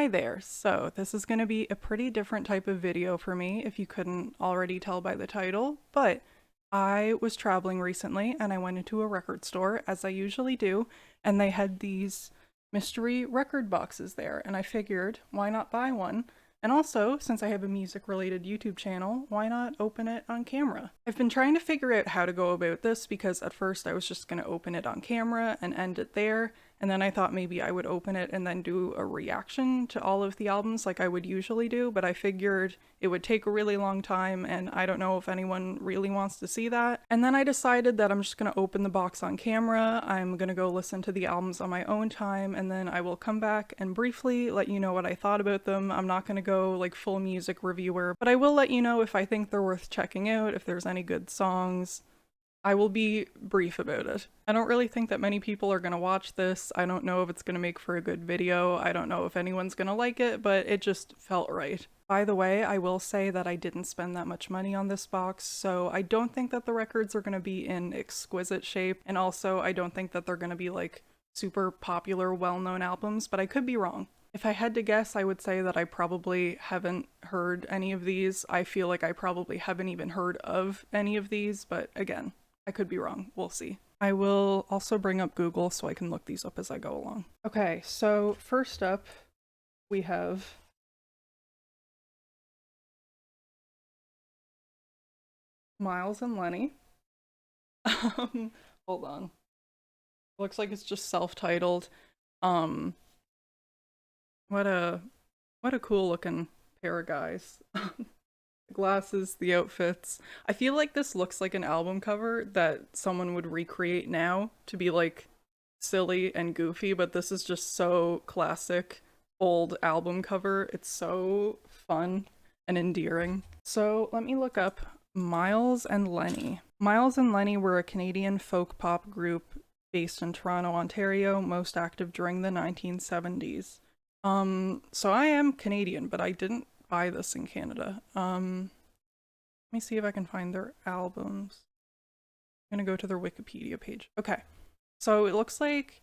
Hi there. So this is going to be a pretty different type of video for me if you couldn't already tell by the title, but I was traveling recently and I went into a record store as I usually do, and they had these mystery record boxes there, and I figured why not buy one? And also, since I have a music related YouTube channel, why not open it on camera? I've been trying to figure out how to go about this because at first I was just going to open it on camera and end it there, and then I thought maybe I would open it and then do a reaction to all of the albums like I would usually do, but I figured it would take a really long time and I don't know if anyone really wants to see that. And then I decided that I'm just going to open the box on camera, I'm going to go listen to the albums on my own time, and then I will come back and briefly let you know what I thought about them. I'm not going to go like full music reviewer, but I will let you know if I think they're worth checking out, if there's any good songs. I will be brief about it. I don't really think that many people are going to watch this. I don't know if it's going to make for a good video. I don't know if anyone's going to like it, but it just felt right. By the way, I will say that I didn't spend that much money on this box, so I don't think that the records are going to be in exquisite shape, and also I don't think that they're going to be like super popular, well-known albums, but I could be wrong. If I had to guess, I would say that I probably haven't heard any of these. I feel like I probably haven't even heard of any of these, but again, I could be wrong. We'll see. I will also bring up Google so I can look these up as I go along. Okay, so first up, we have Myles and Lenny. Hold on. Looks like it's just self-titled. Um, what a cool looking pair of guys. The glasses, the outfits. I feel like this looks like an album cover that someone would recreate now to be like silly and goofy, but this is just so classic old album cover. It's so fun and endearing. So let me look up Myles and Lenny. Myles and Lenny were a Canadian folk pop group based in Toronto, Ontario, most active during the 1970s. So I am Canadian, but I didn't buy this in Canada. Let me see if I can find their albums. I'm gonna go to their Wikipedia page. Okay, so it looks like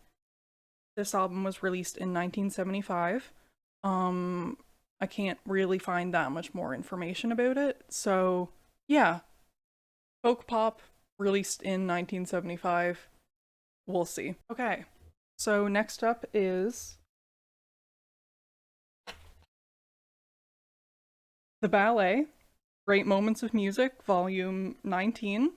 this album was released in 1975. I can't really find that much more information about it. So yeah, folk pop released in 1975. We'll see. Okay, so next up is The Ballet, Great Moments of Music, Volume 19.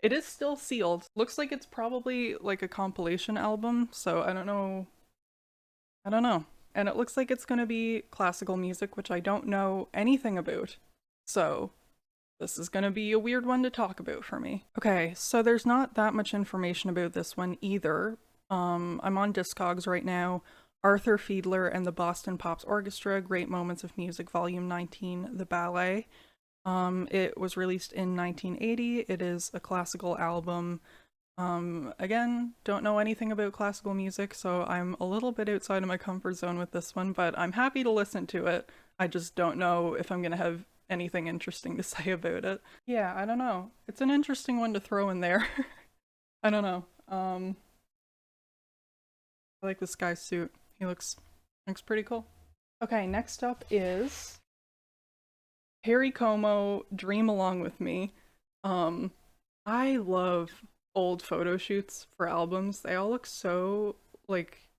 It is still sealed. Looks like it's probably like a compilation album, so I don't know. I don't know. And it looks like it's gonna be classical music, which I don't know anything about. So this is gonna be a weird one to talk about for me. Okay, so there's not that much information about this one either. I'm on Discogs right now. Arthur Fiedler and the Boston Pops Orchestra, Great Moments of Music, Volume 19, The Ballet. It was released in 1980. It is a classical album. Again, don't know anything about classical music, so I'm a little bit outside of my comfort zone with this one, but I'm happy to listen to it. I just don't know if I'm gonna have anything interesting to say about it. Yeah, I don't know. It's an interesting one to throw in there. I don't know. I like this guy's suit. He looks pretty cool. Okay, next up is Perry Como, Dream Along With Me. I love old photo shoots for albums. They all look so, like,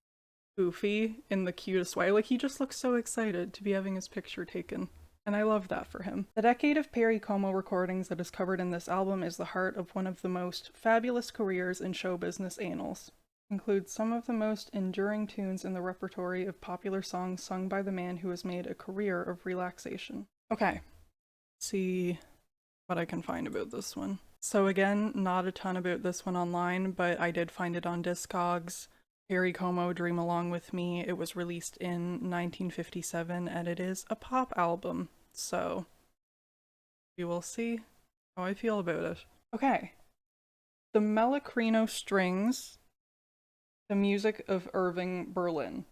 goofy in the cutest way. Like, he just looks so excited to be having his picture taken. And I love that for him. The decade of Perry Como recordings that is covered in this album is the heart of one of the most fabulous careers in show business annals. Includes some of the most enduring tunes in the repertory of popular songs sung by the man who has made a career of relaxation. Okay, let's see what I can find about this one. So again, not a ton about this one online, but I did find it on Discogs. Perry Como, Dream Along With Me. It was released in 1957, and it is a pop album, so we will see how I feel about it. Okay, the melachrino strings, the music of Irving Berlin.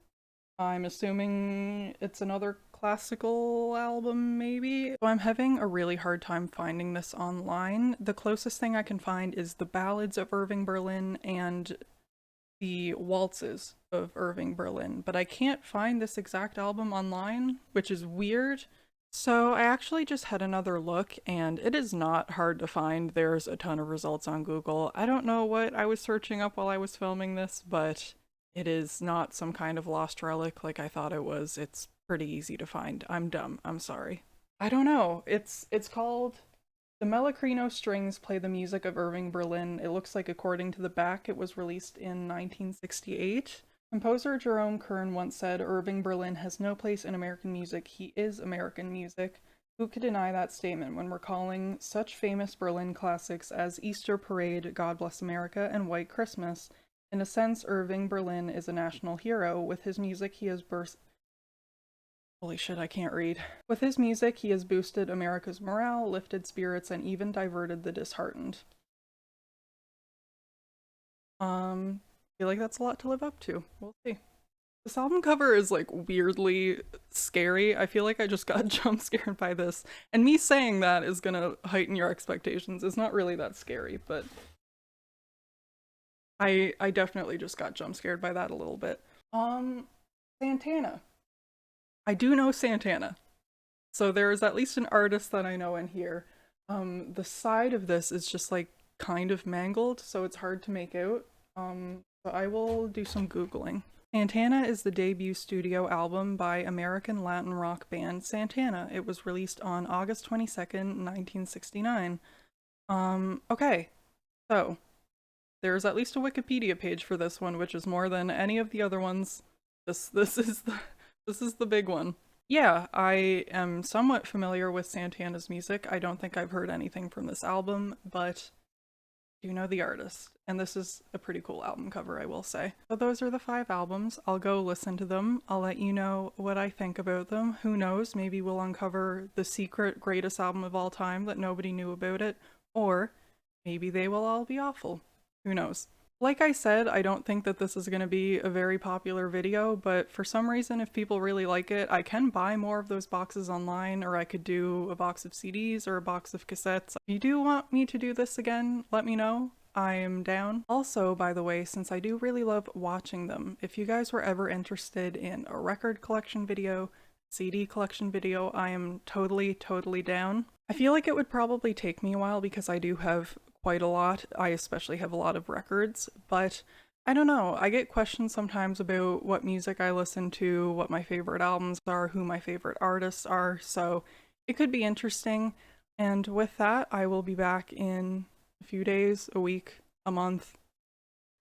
I'm assuming it's another classical album, maybe? So I'm having a really hard time finding this online. The closest thing I can find is the Ballads of Irving Berlin and the waltzes of Irving Berlin, but I can't find this exact album online, which is weird. So I actually just had another look, and it is not hard to find. There's a ton of results on Google. I don't know what I was searching up while I was filming this, but it is not some kind of lost relic like I thought it was. It's pretty easy to find. I'm dumb. I'm sorry. I don't know. It's called The Melachrino Strings Play the Music of Irving Berlin. It looks like, according to the back, it was released in 1968. Composer Jerome Kern once said, Irving Berlin has no place in American music. He is American music. Who could deny that statement when recalling such famous Berlin classics as Easter Parade, God Bless America, and White Christmas? In a sense, Irving Berlin is a national hero. With his music, he has Holy shit, I can't read. With his music, he has boosted America's morale, lifted spirits, and even diverted the disheartened. I feel like that's a lot to live up to. We'll see. This album cover is like weirdly scary. I feel like I just got jump scared by this. And me saying that is gonna heighten your expectations. It's not really that scary, but I definitely just got jump scared by that a little bit. Santana. I do know Santana. So there's at least an artist that I know in here. The side of this is just like kind of mangled, so it's hard to make out. So I will do some Googling. Santana is the debut studio album by American Latin rock band Santana. It was released on August 22nd, 1969. Okay, so there's at least a Wikipedia page for this one, which is more than any of the other ones. This is the big one. Yeah, I am somewhat familiar with Santana's music. I don't think I've heard anything from this album, but I do know the artist. And this is a pretty cool album cover, I will say. So those are the 5 albums. I'll go listen to them. I'll let you know what I think about them. Who knows, maybe we'll uncover the secret greatest album of all time that nobody knew about it. Or maybe they will all be awful. Who knows? Like I said, I don't think that this is going to be a very popular video, but for some reason, if people really like it, I can buy more of those boxes online, or I could do a box of CDs or a box of cassettes. If you do want me to do this again, let me know. I am down. Also, by the way, since I do really love watching them, if you guys were ever interested in a record collection video, CD collection video, I am totally down. I feel like it would probably take me a while because I do have quite a lot. I especially have a lot of records, but I don't know. I get questions sometimes about what music I listen to, what my favorite albums are, who my favorite artists are, so it could be interesting. And with that, I will be back in a few days, a week, a month,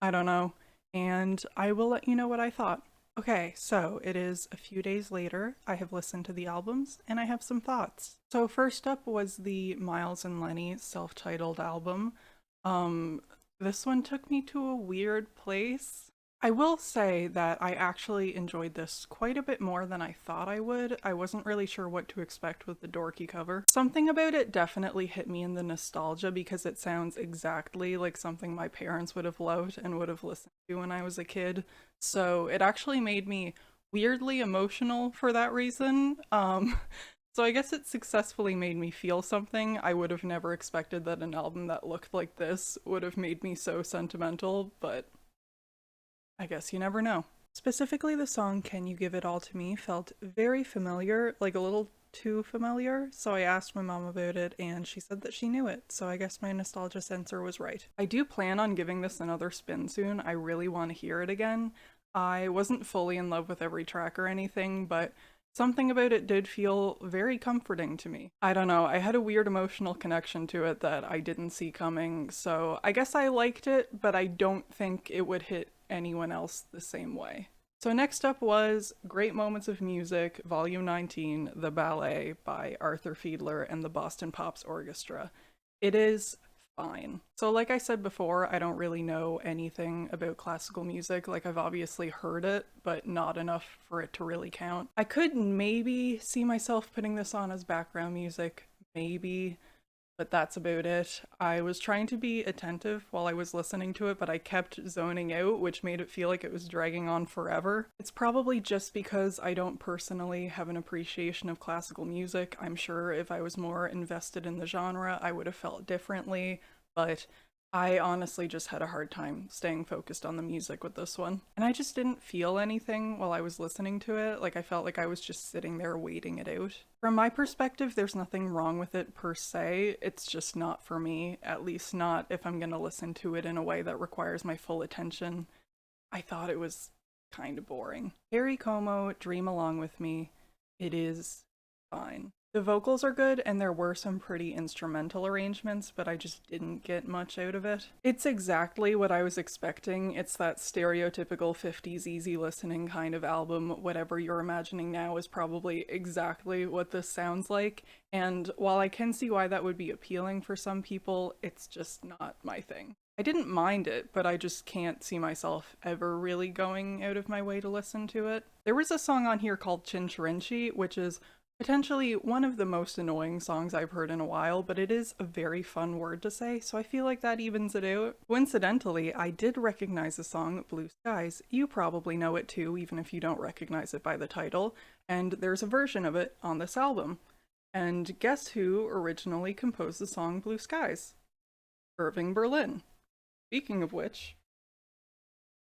I don't know, and I will let you know what I thought. Okay, so it is a few days later. I have listened to the albums and I have some thoughts. So first up was the Myles and Lenny self-titled album. This one took me to a weird place. I will say that I actually enjoyed this quite a bit more than I thought I would. I wasn't really sure what to expect with the dorky cover. Something about it definitely hit me in the nostalgia because it sounds exactly like something my parents would have loved and would have listened to when I was a kid. So it actually made me weirdly emotional for that reason. So I guess it successfully made me feel something. I would have never expected that an album that looked like this would have made me so sentimental, but I guess you never know. Specifically, the song Can You Give It All to Me felt very familiar, like a little too familiar, so I asked my mom about it and she said that she knew it, so I guess my nostalgia sensor was right. I do plan on giving this another spin soon. I really want to hear it again. I wasn't fully in love with every track or anything, but something about it did feel very comforting to me. I don't know, I had a weird emotional connection to it that I didn't see coming, so I guess I liked it, but I don't think it would hit anyone else the same way. So next up was Great Moments of Music, Volume 19, The Ballet by Arthur Fiedler and the Boston Pops Orchestra. It is fine. So like I said before, I don't really know anything about classical music. Like, I've obviously heard it, but not enough for it to really count. I could maybe see myself putting this on as background music, maybe, but that's about it. I was trying to be attentive while I was listening to it, but I kept zoning out, which made it feel like it was dragging on forever. It's probably just because I don't personally have an appreciation of classical music. I'm sure if I was more invested in the genre, I would have felt differently, but I honestly just had a hard time staying focused on the music with this one. And I just didn't feel anything while I was listening to it. Like, I felt like I was just sitting there waiting it out. From my perspective, there's nothing wrong with it per se. It's just not for me, at least not if I'm gonna listen to it in a way that requires my full attention. I thought it was kind of boring. Harry Como, Dream Along With Me, it is fine. The vocals are good, and there were some pretty instrumental arrangements, but I just didn't get much out of it. It's exactly what I was expecting. It's that stereotypical 50s easy listening kind of album. Whatever you're imagining now is probably exactly what this sounds like, and while I can see why that would be appealing for some people, it's just not my thing. I didn't mind it, but I just can't see myself ever really going out of my way to listen to it. There was a song on here called Chinchirinchi, which is potentially one of the most annoying songs I've heard in a while, but it is a very fun word to say, so I feel like that evens it out. Coincidentally, I did recognize the song Blue Skies. You probably know it too, even if you don't recognize it by the title, and there's a version of it on this album. And guess who originally composed the song Blue Skies? Irving Berlin. Speaking of which,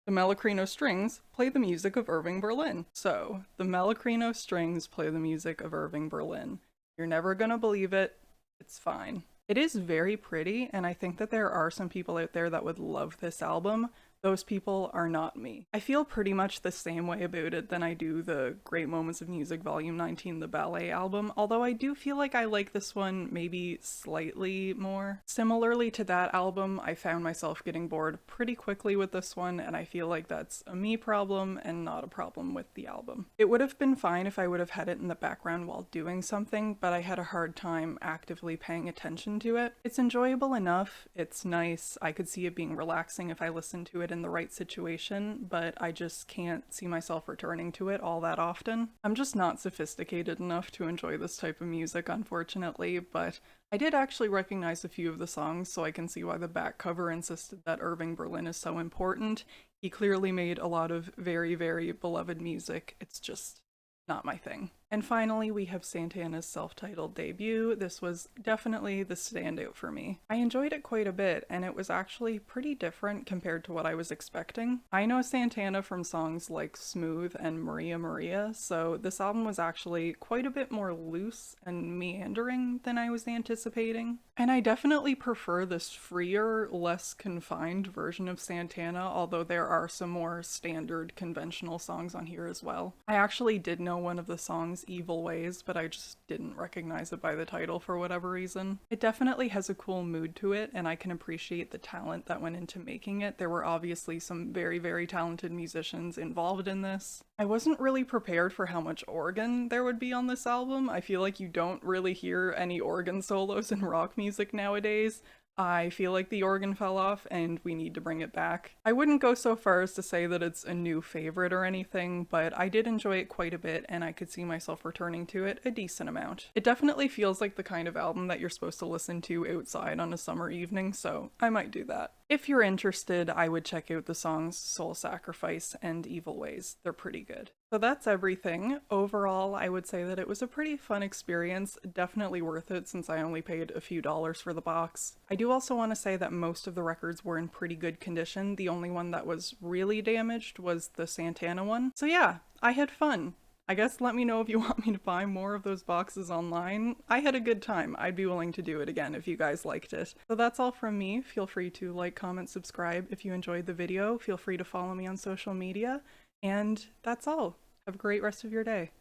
the melachrino strings play the music of Irving Berlin. So, the melachrino strings play the music of Irving Berlin. You're never gonna believe it. It's fine. It is very pretty, and I think that there are some people out there that would love this album. Those people are not me. I feel pretty much the same way about it than I do the Great Moments of Music Volume 19, the ballet album, although I do feel like I like this one maybe slightly more. Similarly to that album, I found myself getting bored pretty quickly with this one, and I feel like that's a me problem and not a problem with the album. It would have been fine if I would have had it in the background while doing something, but I had a hard time actively paying attention to it. It's enjoyable enough, it's nice, I could see it being relaxing if I listened to it in the right situation, but I just can't see myself returning to it all that often. I'm just not sophisticated enough to enjoy this type of music, unfortunately, but I did actually recognize a few of the songs, so I can see why the back cover insisted that Irving Berlin is so important. He clearly made a lot of very, very beloved music. It's just not my thing. And finally, we have Santana's self-titled debut. This was definitely the standout for me. I enjoyed it quite a bit, and it was actually pretty different compared to what I was expecting. I know Santana from songs like Smooth and Maria Maria, so this album was actually quite a bit more loose and meandering than I was anticipating. And I definitely prefer this freer, less confined version of Santana, although there are some more standard conventional songs on here as well. I actually did know one of the songs, Evil Ways, but I just didn't recognize it by the title for whatever reason. It definitely has a cool mood to it, and I can appreciate the talent that went into making it. There were obviously some very, very talented musicians involved in this. I wasn't really prepared for how much organ there would be on this album. I feel like you don't really hear any organ solos in rock music nowadays. I feel like the organ fell off and we need to bring it back. I wouldn't go so far as to say that it's a new favorite or anything, but I did enjoy it quite a bit and I could see myself returning to it a decent amount. It definitely feels like the kind of album that you're supposed to listen to outside on a summer evening, so I might do that. If you're interested, I would check out the songs Soul Sacrifice and Evil Ways. They're pretty good. So that's everything. Overall, I would say that it was a pretty fun experience, definitely worth it since I only paid a few dollars for the box. I do also want to say that most of the records were in pretty good condition. The only one that was really damaged was the Santana one. So yeah, I had fun. I guess let me know if you want me to buy more of those boxes online. I had a good time. I'd be willing to do it again if you guys liked it. So that's all from me. Feel free to like, comment, subscribe if you enjoyed the video. Feel free to follow me on social media. And that's all. Have a great rest of your day.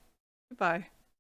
Goodbye.